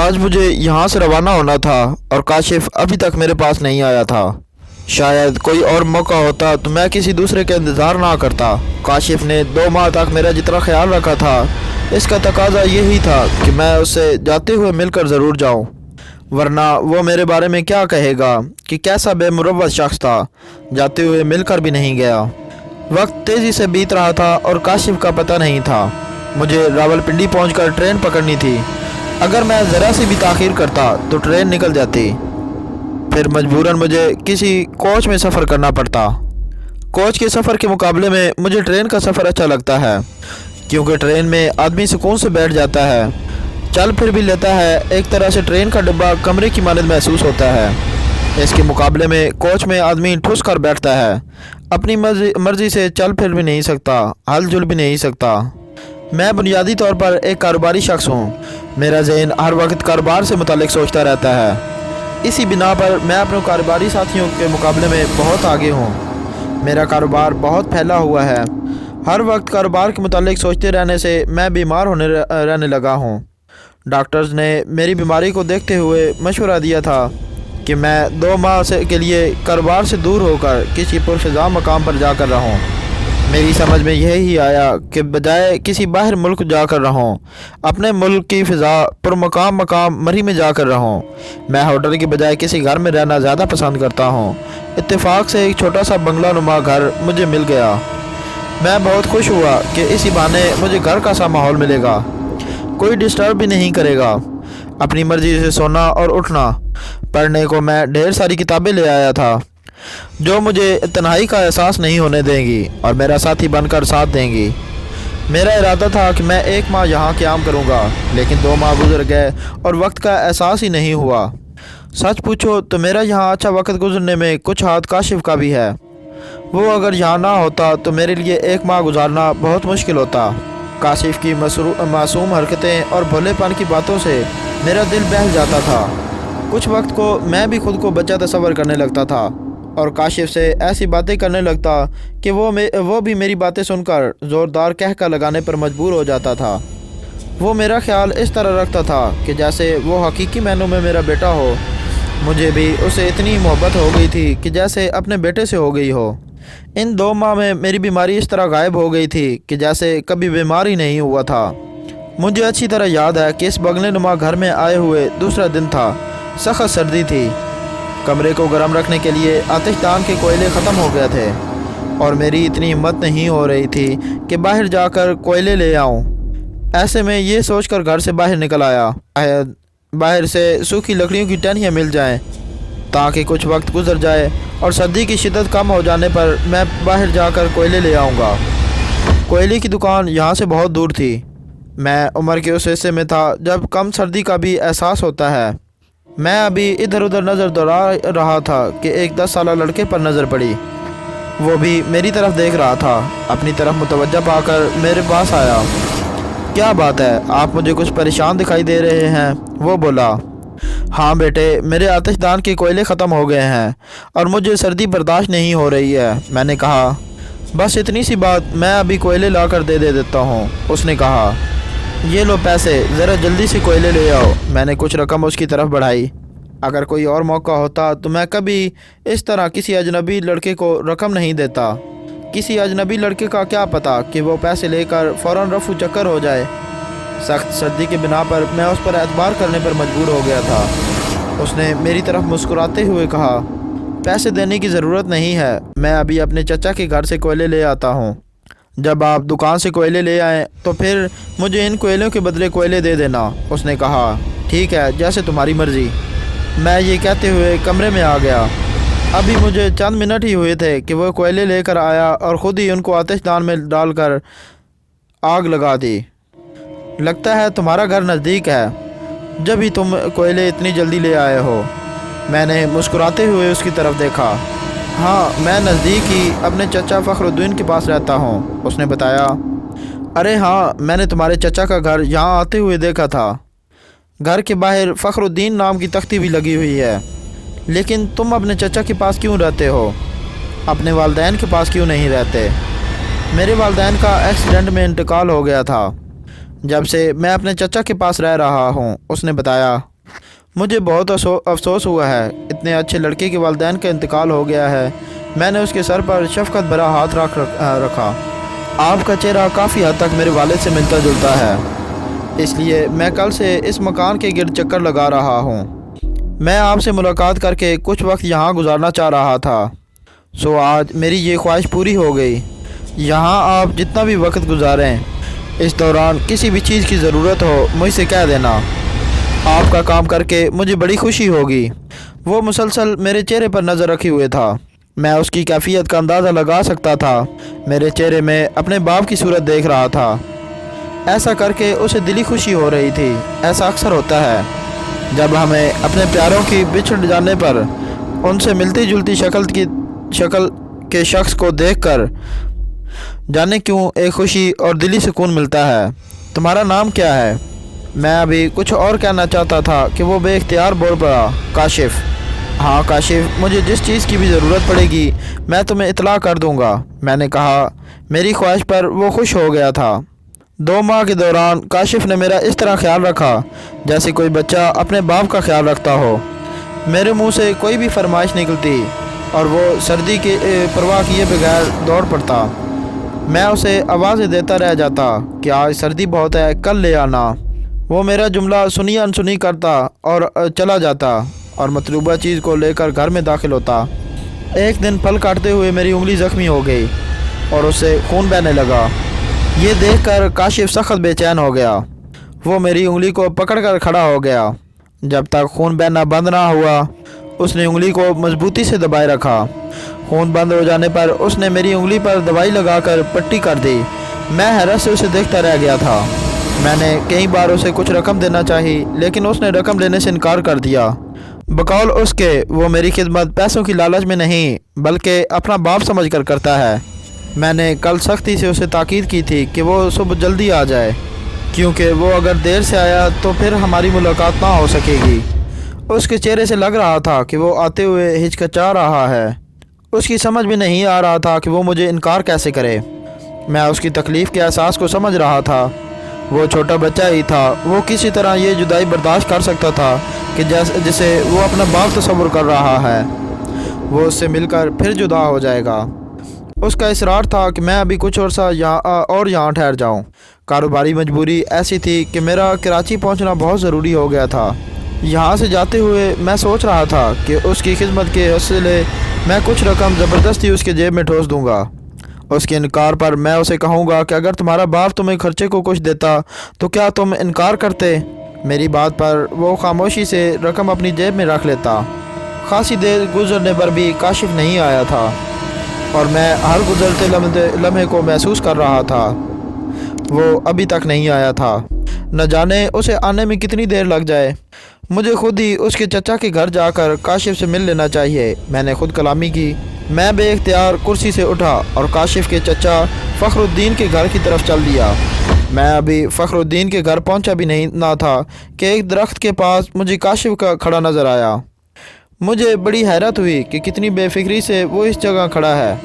आज मुझे यहाँ से रवाना होना था और काशिफ अभी तक मेरे पास नहीं आया था। शायद कोई और मौका होता तो मैं किसी दूसरे का इंतज़ार ना करता। काशिफ ने 2 माह तक मेरा जितना ख्याल रखा था, इसका तकाजा यही था कि मैं उससे जाते हुए मिलकर ज़रूर जाऊँ, वरना वो मेरे बारे में क्या कहेगा कि कैसा बेमुरव्वत शख्स था, जाते हुए मिलकर भी नहीं गया। वक्त तेज़ी से बीत रहा था और काशिफ का पता नहीं था। मुझे रावलपिंडी पहुंचकर ट्रेन पकड़नी थी। अगर मैं ज़रा सी भी ताख़ीर करता तो ट्रेन निकल जाती, फिर मजबूरन मुझे किसी कोच में सफ़र करना पड़ता। कोच के सफ़र के मुकाबले में मुझे ट्रेन का सफ़र अच्छा लगता है, क्योंकि ट्रेन में आदमी सुकून से बैठ जाता है, चल फिर भी लेता है। एक तरह से ट्रेन का डिब्बा कमरे की मानद महसूस होता है। इसके मुकाबले में कोच में आदमी ठुस कर बैठता है, अपनी मर्ज़ी से चल फिर भी नहीं सकता, हल जुल भी नहीं सकता। मैं बुनियादी तौर पर एक कारोबारी शख्स हूँ। मेरा ज़हन हर वक्त कारोबार से मुतालिक सोचता रहता है। इसी बिना पर मैं अपने कारोबारी साथियों के मुकाबले में बहुत आगे हूँ। मेरा कारोबार बहुत फैला हुआ है। हर वक्त कारोबार के मुतालिक सोचते रहने से मैं बीमार रहने लगा हूँ। डॉक्टर्स ने मेरी बीमारी को देखते हुए मशवरा दिया था कि मैं 2 माह के लिए कारोबार से दूर होकर किसी पुरफ़िज़ा मकाम पर जाकर रहूँ। मेरी समझ में यही आया कि बजाय किसी बाहर मुल्क जाकर रहूँ, अपने मुल्क की फ़िज़ा पुरमकाम मरी में जाकर रहूँ। मैं होटल की बजाय किसी घर में रहना ज़्यादा पसंद करता हूँ। इत्तेफाक से एक छोटा सा बंगला नुमा घर मुझे मिल गया। मैं बहुत खुश हुआ कि इसी बहाने मुझे घर का सा माहौल मिलेगा, कोई डिस्टर्ब भी नहीं करेगा। अपनी मर्ज़ी से सोना और उठना। पढ़ने को मैं ढेर सारी किताबें ले आया था जो मुझे तन्हाई का एहसास नहीं होने देंगी और मेरा साथी बनकर साथ देंगी। मेरा इरादा था कि मैं 1 माह यहाँ क़याम करूँगा, लेकिन 2 माह गुजर गए और वक्त का एहसास ही नहीं हुआ। सच पूछो तो मेरा यहाँ अच्छा वक्त गुजरने में कुछ हाथ काशिफ का भी है। वो अगर यहाँ ना होता तो मेरे लिए 1 माह गुजारना बहुत मुश्किल होता। काशिफ की मासूम हरकतें और भोलेपन की बातों से मेरा दिल बहल जाता था। कुछ वक्त को मैं भी खुद को बच्चा तस्वर करने लगता था और काशिफ से ऐसी बातें करने लगता कि वो भी मेरी बातें सुनकर ज़ोरदार कहका लगाने पर मजबूर हो जाता था। वो मेरा ख्याल इस तरह रखता था कि जैसे वो हकीकी मायनों में मेरा बेटा हो। मुझे भी उससे इतनी मोहब्बत हो गई थी कि जैसे अपने बेटे से हो गई हो। इन 2 माह में मेरी बीमारी इस तरह गायब हो गई थी कि जैसे कभी बीमार ही नहीं हुआ था। मुझे अच्छी तरह याद है कि इस बंगले नुमा घर में आए हुए दूसरा दिन था। सख्त सर्दी थी। कमरे को गर्म रखने के लिए आतिशदान के कोयले ख़त्म हो गए थे और मेरी इतनी हिम्मत नहीं हो रही थी कि बाहर जाकर कोयले ले आऊं। ऐसे में ये सोचकर घर से बाहर निकल आया, बाहर से सूखी लकड़ियों की टहनियाँ मिल जाएं ताकि कुछ वक्त गुजर जाए और सर्दी की शिद्दत कम हो जाने पर मैं बाहर जाकर कोयले ले आऊँगा। कोयले की दुकान यहाँ से बहुत दूर थी। मैं उम्र के उस हिस्से में था जब कम सर्दी का भी एहसास होता है। मैं अभी इधर उधर नज़र दौड़ा रहा था कि एक 10 साला लड़के पर नज़र पड़ी। वो भी मेरी तरफ देख रहा था। अपनी तरफ मुतवज्जा पाकर मेरे पास आया। क्या बात है, आप मुझे कुछ परेशान दिखाई दे रहे हैं? वो बोला। हाँ बेटे, मेरे आतिशदान के कोयले ख़त्म हो गए हैं और मुझे सर्दी बर्दाश्त नहीं हो रही है। मैंने कहा, बस इतनी सी बात, मैं अभी कोयले ला कर दे देता हूँ। उसने कहा, ये लो पैसे, ज़रा जल्दी से कोयले ले आओ। मैंने कुछ रकम उसकी तरफ बढ़ाई। अगर कोई और मौका होता तो मैं कभी इस तरह किसी अजनबी लड़के को रकम नहीं देता। किसी अजनबी लड़के का क्या पता कि वो पैसे लेकर फ़ौरन रफू चक्कर हो जाए। सख्त सर्दी के बिना पर मैं उस पर एतबार करने पर मजबूर हो गया था। उसने मेरी तरफ मुस्कुराते हुए कहा, पैसे देने की ज़रूरत नहीं है, मैं अभी अपने चचा के घर से कोयले ले आता हूँ। जब आप दुकान से कोयले ले आएँ तो फिर मुझे इन कोयलों के बदले कोयले दे देना। उसने कहा, ठीक है, जैसे तुम्हारी मर्ज़ी। मैं ये कहते हुए कमरे में आ गया। अभी मुझे चंद मिनट ही हुए थे कि वो कोयले लेकर आया और ख़ुद ही उनको आतिशदान में डालकर आग लगा दी। लगता है तुम्हारा घर नज़दीक है, जब ही तुम कोयले इतनी जल्दी ले आए हो। मैंने मुस्कुराते हुए उसकी तरफ देखा। हाँ, मैं नज़दीक ही अपने चचा फ़खरुद्दीन के पास रहता हूँ। उसने बताया। अरे हाँ, मैंने तुम्हारे चचा का घर यहाँ आते हुए देखा था। घर के बाहर फ़खरुद्दीन नाम की तख्ती भी लगी हुई है। लेकिन तुम अपने चचा के पास क्यों रहते हो? अपने वालिदैन के पास क्यों नहीं रहते? मेरे वालिदैन का एक्सीडेंट में इंतकाल हो गया था। जब से मैं अपने चचा के पास रह रहा हूँ। उसने बताया। मुझे बहुत अफसोस हुआ है। इतने अच्छे लड़के के वालिदैन का इंतकाल हो गया है। मैंने उसके सर पर शफकत भरा हाथ रखा। आपका चेहरा काफ़ी हद तक मेरे वालिद से मिलता जुलता है, इसलिए मैं कल से इस मकान के गिर्द चक्कर लगा रहा हूँ। मैं आपसे मुलाकात करके कुछ वक्त यहाँ गुजारना चाह रहा था, सो आज मेरी ये ख्वाहिश पूरी हो गई। यहाँ आप जितना भी वक्त गुजारें, इस दौरान किसी भी चीज़ की ज़रूरत हो मुझसे कह देना। आपका काम करके मुझे बड़ी खुशी होगी। वो मुसलसल मेरे चेहरे पर नज़र रखे हुए था। मैं उसकी कैफियत का अंदाज़ा लगा सकता था। मेरे चेहरे में अपने बाप की सूरत देख रहा था। ऐसा करके उसे दिली खुशी हो रही थी। ऐसा अक्सर होता है जब हमें अपने प्यारों की बिछड़ जाने पर उनसे मिलती जुलती शक्ल के शख्स को देखकर जाने क्यों एक खुशी और दिली सुकून मिलता है। तुम्हारा नाम क्या है? मैं अभी कुछ और कहना चाहता था कि वो बेइख्तियार बोल पड़ा, काशिफ। हाँ काशिफ, मुझे जिस चीज़ की भी ज़रूरत पड़ेगी मैं तुम्हें इतला कर दूंगा। मैंने कहा। मेरी ख्वाहिश पर वो खुश हो गया था। 2 माह के दौरान काशिफ ने मेरा इस तरह ख्याल रखा जैसे कोई बच्चा अपने बाप का ख्याल रखता हो। मेरे मुंह से कोई भी फरमाइश निकलती और वो सर्दी के परवाह किए बगैर दौड़ पड़ता। मैं उसे आवाज़ें देता रह जाता कि आज सर्दी बहुत है, कल ले आना। वो मेरा जुमला सुनी अनसुनी करता और चला जाता और मतलूबा चीज़ को लेकर घर में दाखिल होता। एक दिन फल काटते हुए मेरी उंगली ज़ख्मी हो गई और उससे खून बहने लगा। ये देखकर काशिफ सख्त बेचैन हो गया। वो मेरी उंगली को पकड़कर खड़ा हो गया। जब तक खून बहना बंद ना हुआ उसने उंगली को मजबूती से दबाए रखा। खून बंद हो जाने पर उसने मेरी उंगली पर दवाई लगाकर पट्टी कर दी। मैं हैरत से उसे देखता रह गया था। मैंने कई बार उसे कुछ रकम देना चाही, लेकिन उसने रकम लेने से इनकार कर दिया। बकौल उसके वो मेरी खिदमत पैसों की लालच में नहीं बल्कि अपना बाप समझकर करता है। मैंने कल सख्ती से उसे ताकीद की थी कि वो सुबह जल्दी आ जाए, क्योंकि वो अगर देर से आया तो फिर हमारी मुलाकात ना हो सकेगी। उसके चेहरे से लग रहा था कि वो आते हुए हिचकिचा रहा है। उसकी समझ में नहीं आ रहा था कि वो मुझे इनकार कैसे करे। मैं उसकी तकलीफ़ के एहसास को समझ रहा था। वो छोटा बच्चा ही था। वो किसी तरह ये जुदाई बर्दाश्त कर सकता था कि जिसे वो अपना बाप तस्वुर कर रहा है। वो उससे मिलकर फिर जुदा हो जाएगा। उसका इसरार था कि मैं अभी कुछ अर्सा यहाँ ठहर जाऊँ। कारोबारी मजबूरी ऐसी थी कि मेरा कराची पहुँचना बहुत ज़रूरी हो गया था। यहाँ से जाते हुए मैं सोच रहा था कि उसकी खिदमत के हौसले मैं कुछ रकम ज़बरदस्ती उसके जेब में ठोस दूँगा। उसके इनकार पर मैं उसे कहूँगा कि अगर तुम्हारा बाप तुम्हें खर्चे को कुछ देता तो क्या तुम इनकार करते? मेरी बात पर वो खामोशी से रकम अपनी जेब में रख लेता। खासी देर गुजरने पर भी काशिफ नहीं आया था और मैं हर गुजरते लम्हे को महसूस कर रहा था। वो अभी तक नहीं आया था। न जाने उसे आने में कितनी देर लग जाए। मुझे खुद ही उसके चचा के घर जाकर काशिफ से मिल लेना चाहिए। मैंने खुद कलामी की। मैं बेइख्तियार कुर्सी से उठा और काशिफ के चचा फ़खरुद्दीन के घर की तरफ चल दिया। मैं अभी फ़खरुद्दीन के घर पहुंचा भी नहीं ना था कि एक दरख्त के पास मुझे काशिफ का खड़ा नज़र आया। मुझे बड़ी हैरत हुई कि कितनी बेफिक्री से वो इस जगह खड़ा है,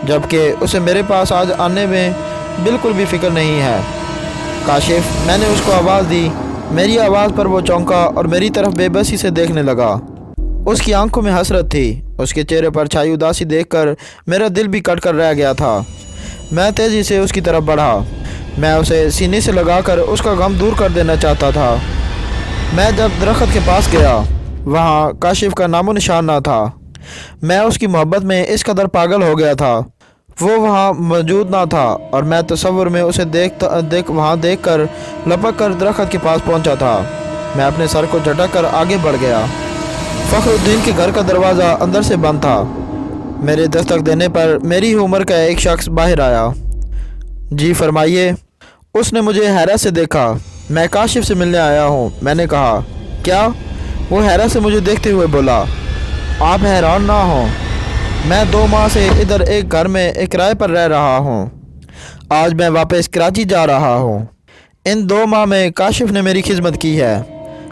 जबकि उसे मेरे पास आज आने में बिल्कुल भी फ़िक्र नहीं है। काशिफ, मैंने उसको आवाज़ दी। मेरी आवाज़ पर वो चौंका और मेरी तरफ बेबसी से देखने लगा। उसकी आंखों में हसरत थी। उसके चेहरे पर छाई उदासी देखकर मेरा दिल भी कट कर रह गया था। मैं तेज़ी से उसकी तरफ बढ़ा। मैं उसे सीने से लगाकर उसका गम दूर कर देना चाहता था। मैं जब दरख्त के पास गया, वहाँ काशिफ का नामो निशान ना था। मैं उसकी मोहब्बत में इस कदर पागल हो गया था। वो वहाँ मौजूद ना था और मैं तस्वुर में उसे वहाँ देखकर लपक कर दरख्त के पास पहुँचा था। मैं अपने सर को झटक कर आगे बढ़ गया। फ़खरुद्दीन के घर का दरवाज़ा अंदर से बंद था। मेरे दस्तक देने पर मेरी ही उम्र का एक शख्स बाहर आया। जी फरमाइए। उसने मुझे हैरत से देखा। मैं काशिफ से मिलने आया हूँ, मैंने कहा। क्या? वो हैरत से मुझे देखते हुए बोला। आप हैरान ना हो, मैं 2 माह से इधर एक घर में एक किराए पर रह रहा हूँ। आज मैं वापस कराची जा रहा हूँ। इन 2 माह में काशिफ ने मेरी खिदमत की है,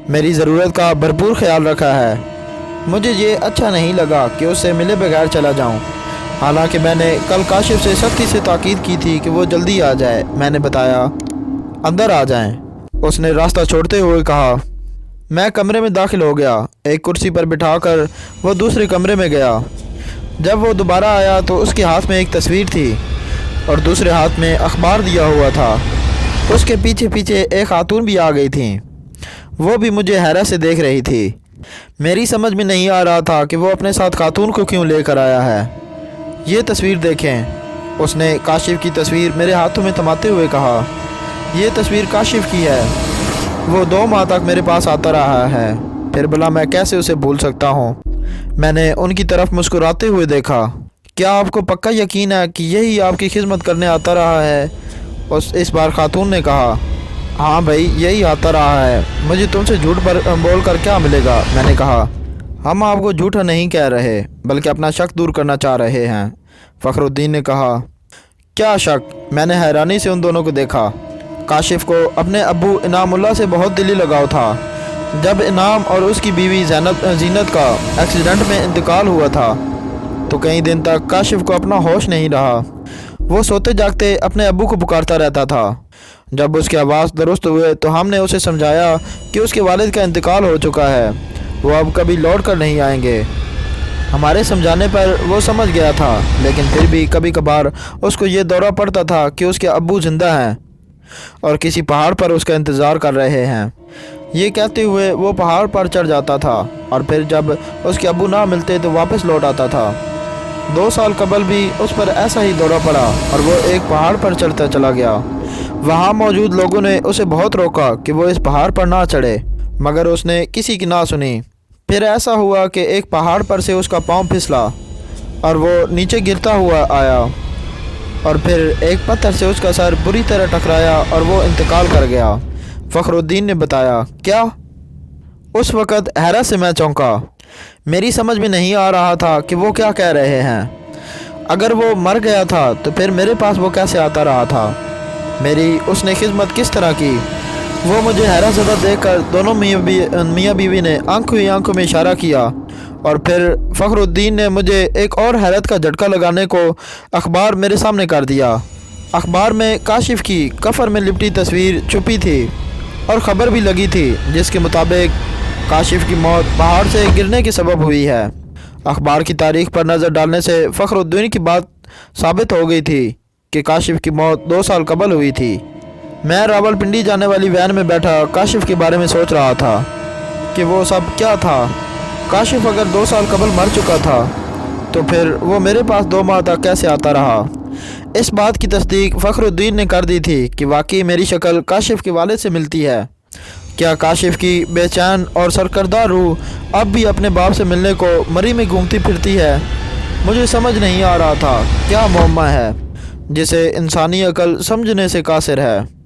मेरी ज़रूरत का भरपूर ख्याल रखा है। मुझे ये अच्छा नहीं लगा कि उससे मिले बगैर चला जाऊं। हालांकि मैंने कल काशिफ से सख्ती से ताकीद की थी कि वो जल्दी आ जाए। मैंने बताया, अंदर आ जाएं। उसने रास्ता छोड़ते हुए कहा, मैं कमरे में दाखिल हो गया। एक कुर्सी पर बिठाकर वो दूसरे कमरे में गया। जब वो दोबारा आया तो उसके हाथ में एक तस्वीर थी और दूसरे हाथ में अखबार दिया हुआ था। उसके पीछे पीछे एक खातून भी आ गई थी। वो भी मुझे हैरत से देख रही थी। मेरी समझ में नहीं आ रहा था कि वो अपने साथ खातून को क्यों लेकर आया है। ये तस्वीर देखें। उसने काशिफ की तस्वीर मेरे हाथों में थमाते हुए कहा, ये तस्वीर काशिफ की है। वो 2 माह तक मेरे पास आता रहा है, फिर भला मैं कैसे उसे भूल सकता हूँ। मैंने उनकी तरफ मुस्कुराते हुए देखा। क्या आपको पक्का यकीन है कि यही आपकी खिदमत करने आता रहा है? इस बार खातून ने कहा, हाँ भाई, यही आता रहा है। मुझे तुमसे झूठ बोल कर क्या मिलेगा? मैंने कहा, हम आपको झूठा नहीं कह रहे बल्कि अपना शक दूर करना चाह रहे हैं। फ़खरुद्दीन ने कहा, क्या शक? मैंने हैरानी से उन दोनों को देखा। काशिफ को अपने अब्बू इनामुल्लाह से बहुत दिली लगाव था। जब इनाम और उसकी बीवी जीनत का एक्सीडेंट में इंतकाल हुआ था तो कई दिन तक काशिफ को अपना होश नहीं रहा। वो सोते जागते अपने अब्बू को पुकारता रहता था। जब उसकी आवाज़ दुरुस्त हुए तो हमने उसे समझाया कि उसके वालिद का इंतकाल हो चुका है, वो अब कभी लौट कर नहीं आएंगे। हमारे समझाने पर वो समझ गया था, लेकिन फिर भी कभी कभार उसको ये दौरा पड़ता था कि उसके अब्बू ज़िंदा हैं और किसी पहाड़ पर उसका इंतज़ार कर रहे हैं। ये कहते हुए वो पहाड़ पर चढ़ जाता था और फिर जब उसके अब्बू ना मिलते तो वापस लौट आता था। 2 साल कबल भी उस पर ऐसा ही दौरा पड़ा और वो एक पहाड़ पर चढ़ता चला गया। वहाँ मौजूद लोगों ने उसे बहुत रोका कि वो इस पहाड़ पर ना चढ़े, मगर उसने किसी की ना सुनी। फिर ऐसा हुआ कि एक पहाड़ पर से उसका पाँव फिसला और वो नीचे गिरता हुआ आया और फिर एक पत्थर से उसका सर बुरी तरह टकराया और वो इंतकाल कर गया। फ़खरुद्दीन ने बताया। क्या? उस वक़्त हैरत से मैं चौंका। मेरी समझ में नहीं आ रहा था कि वो क्या कह रहे हैं। अगर वो मर गया था तो फिर मेरे पास वो कैसे आता रहा था? मेरी उसने खिदमत किस तरह की? वो मुझे हैरत ज़दा देखकर दोनों मियाँ बीवी ने आंखों ही आंखों में इशारा किया और फिर फ़खरुद्दीन ने मुझे एक और हैरत का झटका लगाने को अखबार मेरे सामने कर दिया। अखबार में काशिफ की कफर में लिपटी तस्वीर छुपी थी और ख़बर भी लगी थी जिसके मुताबिक काशिफ की मौत पहाड़ से गिरने के सबब हुई है। अखबार की तारीख पर नज़र डालने से फ़खरुद्दीन की बात साबित हो गई थी कि काशिफ की मौत 2 साल कबल हुई थी। मैं रावलपिंडी जाने वाली वैन में बैठा काशिफ के बारे में सोच रहा था कि वो सब क्या था। काशिफ अगर 2 साल कबल मर चुका था तो फिर वो मेरे पास 2 माह तक कैसे आता रहा? इस बात की तस्दीक फ़खरुद्दीन ने कर दी थी कि वाकई मेरी शक्ल काशिफ के वालिद से मिलती है। क्या काशिफ की बेचैन और सरकर्दा रूह अब भी अपने बाप से मिलने को मरी में घूमती फिरती है? मुझे समझ नहीं आ रहा था क्या मुअम्मा है जिसे इंसानी अकल समझने से कासिर है।